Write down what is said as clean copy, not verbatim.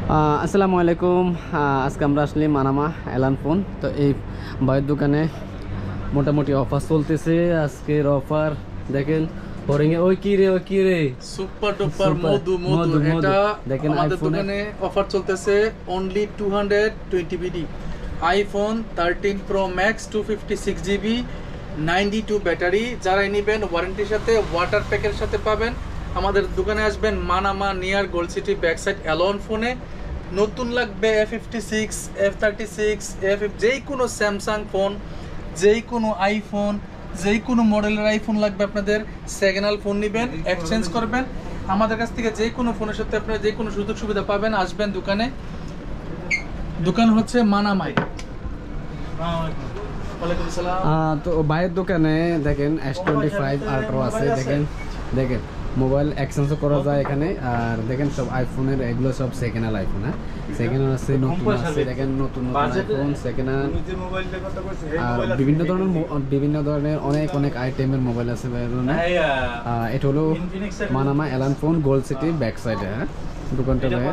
আসসালামু আলাইকুম। আজকে আমরা আসলে মানামা এলান ফোন। তো এই ভাইয়ের দোকানে মোটামুটি অফার চলতেছে। আজকের অফার দেখেন হরিংয়ে ওই কি রে সুপার ডুপার মধু এটা দেখেন আমাদের দোকানে অফার চলতেছে only 220 BD iPhone 13 pro max 256 GB 92 battery. যারা নেবেন ওয়ারেন্টির সাথে ওয়াটার প্যাকের সাথে পাবেন। আমাদের দোকানে আসবেন Manama near gold city back side অ্যালন ফোনে। নতুন লাগবে F56 F36 যেই কোনো স্যামসাং ফোন, যেই কোনো আইফোন, যেই কোনো মডেলের আইফোন লাগবে আপনাদের, সেকেন্ড হ্যান্ড ফোন নেবেন, এক্সচেঞ্জ করবেন আমাদের কাছ থেকে। যে কোনো ফোনের সাথে আপনারা যে কোনো সুযোগ সুবিধা পাবেন। আসবেন দোকানে। দোকান হচ্ছে মানামাই। ওয়ালাইকুম আসসালাম। তো ভাইয়ের দোকানে দেখেন S25 আল্ট্রা আছে। দেখেন মোবাইল এক্সচেঞ্জও করা যায় এখানে। আর দেখেন সব আইফোনের এগুলো সব second hand iPhone. Second hand আছে, নতুন আছে। দেখেন নতুন আইফোন সেকেন্ড হ্যান্ড। আর বিভিন্ন ধরনের অনেক আইটেমের মোবাইল আছে ভাইয়ের দোকানে। এটা হলো মানামা এলান ফোন গোল্ড সিটি ব্যাক সাইডে। দোকানটা ভাই